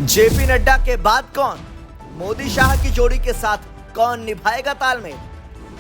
JP Nadda के बाद कौन? मोदी शाह की जोड़ी के साथ कौन निभाएगा तालमेल?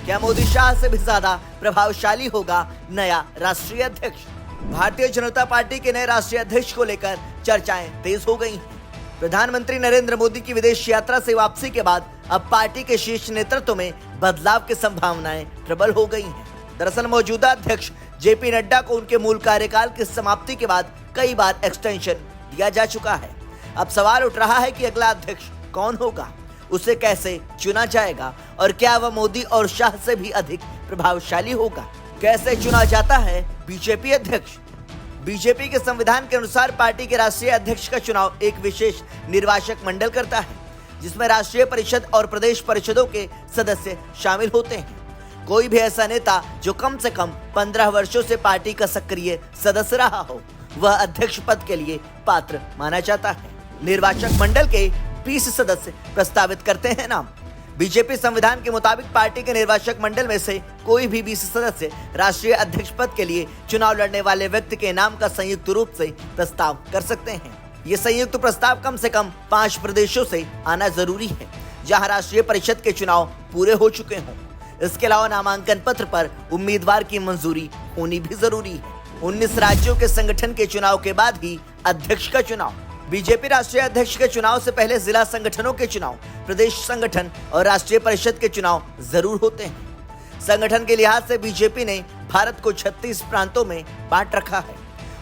क्या मोदी शाह से भी ज्यादा प्रभावशाली होगा नया राष्ट्रीय अध्यक्ष? भारतीय जनता पार्टी के नए राष्ट्रीय अध्यक्ष को लेकर चर्चाएं तेज हो गई हैं। प्रधानमंत्री नरेंद्र मोदी की विदेश यात्रा से वापसी के बाद अब पार्टी के शीर्ष नेतृत्व में बदलाव की संभावनाएं प्रबल हो गई हैं। दरअसल मौजूदा अध्यक्ष जेपी नड्डा को उनके मूल कार्यकाल की समाप्ति के बाद कई बार एक्सटेंशन दिया जा चुका है। अब सवाल उठ रहा है कि अगला अध्यक्ष कौन होगा, उसे कैसे चुना जाएगा और क्या वह मोदी और शाह से भी अधिक प्रभावशाली होगा? कैसे चुना जाता है बीजेपी अध्यक्ष? बीजेपी के संविधान के अनुसार पार्टी के राष्ट्रीय अध्यक्ष का चुनाव एक विशेष निर्वाचक मंडल करता है, जिसमें राष्ट्रीय परिषद और प्रदेश परिषदों के सदस्य शामिल होते हैं। कोई भी ऐसा नेता जो कम से कम 15 वर्षों से पार्टी का सक्रिय सदस्य रहा हो, वह अध्यक्ष पद के लिए पात्र माना जाता है। निर्वाचक मंडल के 20 सदस्य प्रस्तावित करते हैं नाम। बीजेपी संविधान के मुताबिक पार्टी के निर्वाचक मंडल में से कोई भी 20 सदस्य राष्ट्रीय अध्यक्ष पद के लिए चुनाव लड़ने वाले व्यक्ति के नाम का संयुक्त रूप से प्रस्ताव कर सकते हैं। ये संयुक्त प्रस्ताव कम से कम 5 प्रदेशों से आना जरूरी है, जहां राष्ट्रीय परिषद के चुनाव पूरे हो चुके हों। इसके अलावा नामांकन पत्र पर उम्मीदवार की मंजूरी होनी भी जरूरी है। 19 राज्यों के संगठन के चुनाव के बाद ही अध्यक्ष का चुनाव। बीजेपी राष्ट्रीय अध्यक्ष के चुनाव से पहले जिला संगठनों के चुनाव, प्रदेश संगठन और राष्ट्रीय परिषद के चुनाव जरूर होते हैं। संगठन के लिहाज से बीजेपी ने भारत को 36 प्रांतों में बांट रखा है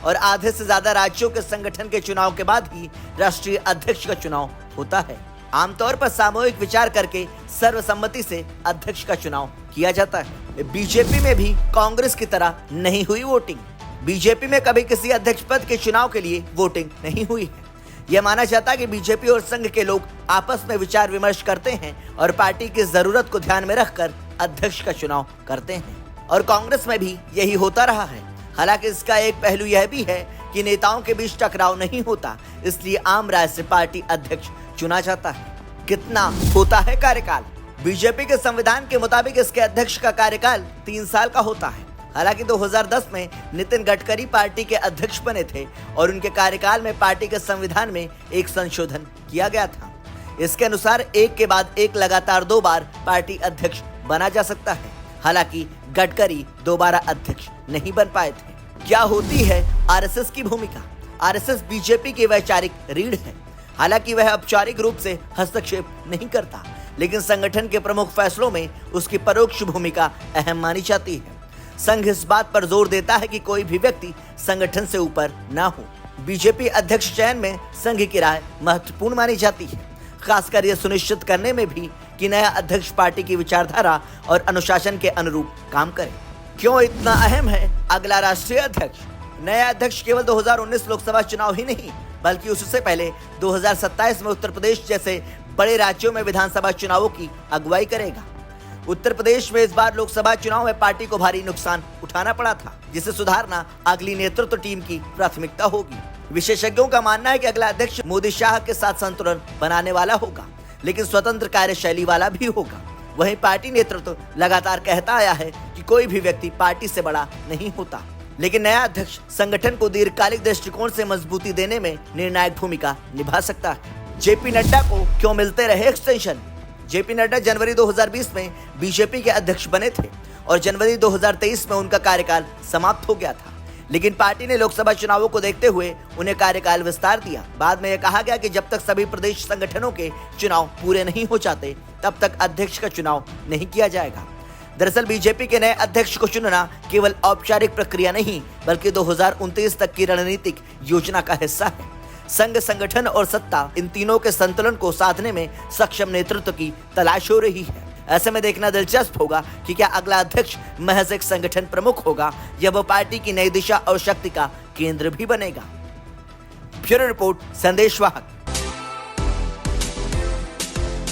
और आधे से ज्यादा राज्यों के संगठन के चुनाव के बाद ही राष्ट्रीय अध्यक्ष का चुनाव होता है। आमतौर पर सामूहिक विचार करके सर्वसम्मति से अध्यक्ष का चुनाव किया जाता है। बीजेपी में भी कांग्रेस की तरह नहीं हुई वोटिंग। बीजेपी में कभी किसी अध्यक्ष पद के चुनाव के लिए वोटिंग नहीं हुई है। यह माना जाता है कि बीजेपी और संघ के लोग आपस में विचार विमर्श करते हैं और पार्टी की जरूरत को ध्यान में रखकर अध्यक्ष का चुनाव करते हैं, और कांग्रेस में भी यही होता रहा है। हालांकि इसका एक पहलू यह भी है कि नेताओं के बीच टकराव नहीं होता, इसलिए आम राय से पार्टी अध्यक्ष चुना जाता है। कितना होता है कार्यकाल? बीजेपी के संविधान के मुताबिक इसके अध्यक्ष का कार्यकाल 3 साल का होता है। हालांकि 2010 में नितिन गडकरी पार्टी के अध्यक्ष बने थे और उनके कार्यकाल में पार्टी के संविधान में एक संशोधन किया गया था। इसके अनुसार एक के बाद एक लगातार 2 बार पार्टी अध्यक्ष बना जा सकता है। हालांकि गडकरी दोबारा अध्यक्ष नहीं बन पाए थे। क्या होती है आरएसएस की भूमिका? आरएसएस बीजेपी की वैचारिक रीढ़ है। हालांकि वह औपचारिक रूप से हस्तक्षेप नहीं करता, लेकिन संगठन के प्रमुख फैसलों में उसकी परोक्ष भूमिका अहम मानी जाती है। संघ इस बात पर जोर देता है कि कोई भी व्यक्ति संगठन से ऊपर ना हो। बीजेपी अध्यक्ष चयन में संघ की राय महत्वपूर्ण मानी जाती है, खासकर यह सुनिश्चित करने में भी कि नया अध्यक्ष पार्टी की विचारधारा और अनुशासन के अनुरूप काम करे। क्यों इतना अहम है अगला राष्ट्रीय अध्यक्ष? नया अध्यक्ष केवल 2019 लोकसभा चुनाव ही नहीं, बल्कि उससे पहले 2027 में उत्तर प्रदेश जैसे बड़े राज्यों में विधानसभा चुनावों की अगुवाई करेगा। उत्तर प्रदेश में इस बार लोकसभा चुनाव में पार्टी को भारी नुकसान उठाना पड़ा था, जिसे सुधारना अगली नेतृत्व टीम की प्राथमिकता होगी। विशेषज्ञों का मानना है कि अगला अध्यक्ष मोदी शाह के साथ संतुलन बनाने वाला होगा, लेकिन स्वतंत्र कार्यशैली वाला भी होगा। वहीं पार्टी नेतृत्व लगातार कहता आया है कि कोई भी व्यक्ति पार्टी से बड़ा नहीं होता, लेकिन नया अध्यक्ष संगठन को दीर्घकालिक दृष्टिकोण से मजबूती देने में निर्णायक भूमिका निभा सकता है। जेपी नड्डा को क्यों मिलते रहे एक्सटेंशन? जेपी नड्डा जनवरी 2020 में बीजेपी के अध्यक्ष बने थे और जनवरी 2023 में उनका कार्यकाल समाप्त हो गया था, लेकिन पार्टी ने लोकसभा चुनावों को देखते हुए उन्हें कार्यकाल विस्तार दिया। बाद में यह कहा गया कि जब तक सभी प्रदेश संगठनों के चुनाव पूरे नहीं हो जाते, तब तक अध्यक्ष का चुनाव नहीं किया जाएगा। दरअसल बीजेपी के नए अध्यक्ष को चुनना केवल औपचारिक प्रक्रिया नहीं, बल्कि 2029 तक की रणनीतिक योजना का हिस्सा है। संघ, संगठन और सत्ता, इन तीनों के संतुलन को साधने में सक्षम नेतृत्व की तलाश हो रही है। ऐसे में देखना दिलचस्प होगा कि क्या अगला अध्यक्ष महज एक संगठन प्रमुख होगा या वो पार्टी की नई दिशा और शक्ति का केंद्र भी बनेगा। Bureau report, संदेशवाहक।